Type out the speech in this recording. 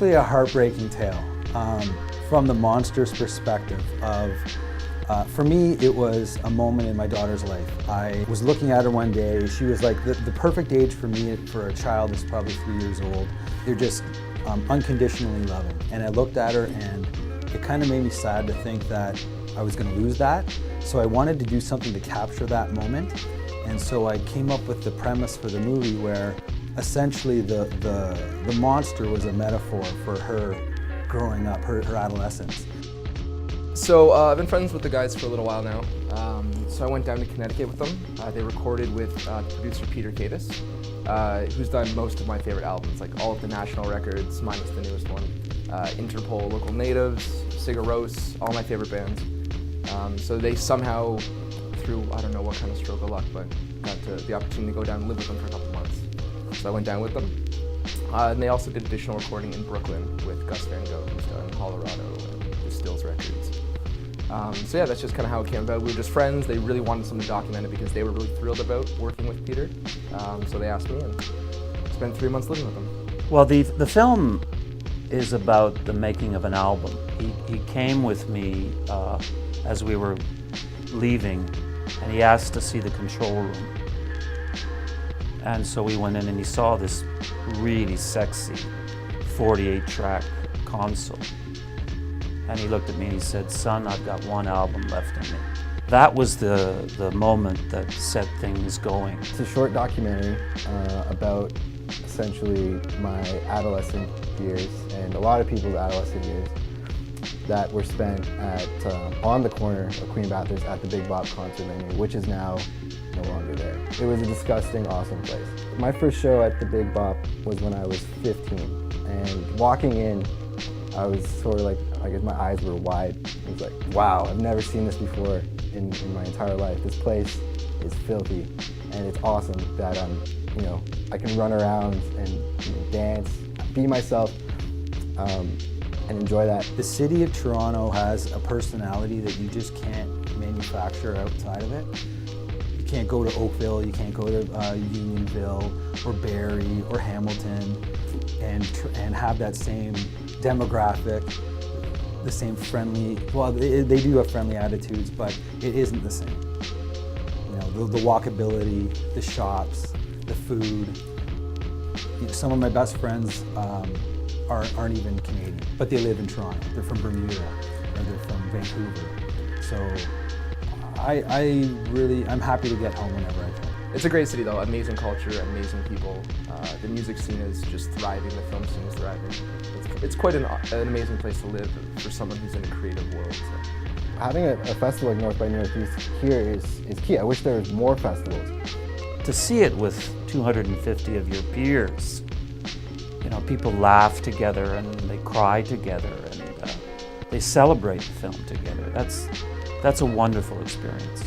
actually a heartbreaking tale from the monster's perspective of, for me, it was a moment in my daughter's life. I was looking at her one day. She was like the perfect age for me, for a child that's probably 3 years old. They're just unconditionally loving. And I looked at her and it kind of made me sad to think that I was going to lose that. So I wanted to do something to capture that moment. And so I came up with the premise for the movie where essentially the monster was a metaphor for her growing up, her adolescence. So I've been friends with the guys for a little while now. So I went down to Connecticut with them. They recorded with producer Peter Cadis, who's done most of my favorite albums, like all of the national records, minus the newest one. Interpol, Local Natives, Sigur Rós, all my favorite bands. So they somehow, through I don't know what kind of stroke of luck, but got the opportunity to go down and live with them for a couple months. So I went down with them. And they also did additional recording in Brooklyn with Gus Van Gogh, who's done Colorado and the Stills records. So yeah, that's just kind of how it came about. We were just friends. They really wanted someone to document it because they were really thrilled about working with Peter. So they asked me and spent 3 months living with them. Well, the film is about the making of an album. He came with me as we were leaving, and he asked to see the control room. And so we went in and he saw this really sexy 48-track console. And he looked at me and he said, "Son, I've got one album left in me." That was the moment that set things going. It's a short documentary about essentially my adolescent years and a lot of people's adolescent years that were spent at on the corner of Queen Bathurst at the Big Bop concert venue, which is now no longer there. It was a disgusting, awesome place. My first show at the Big Bop was when I was 15, and walking in, I was sort of like, I guess my eyes were wide. It was like, wow, I've never seen this before in my entire life. This place is filthy, and it's awesome that I can run around and dance, be myself, and enjoy that. The city of Toronto has a personality that you just can't manufacture outside of it. You can't go to Oakville, you can't go to Unionville or Barrie or Hamilton and have that same demographic, the same friendly, well, they do have friendly attitudes, but it isn't the same. You know, the walkability, the shops, the food. Some of my best friends aren't even Canadian, but they live in Toronto. They're from Bermuda or they're from Vancouver. So I'm happy to get home whenever I can. It's a great city though, amazing culture, amazing people. The music scene is just thriving, the film scene is thriving. It's quite an amazing place to live for someone who's in a creative world. So. Having a festival like North by Northeast here is key. I wish there was more festivals. To see it with 250 of your peers, people laugh together and they cry together and they celebrate the film together. That's a wonderful experience.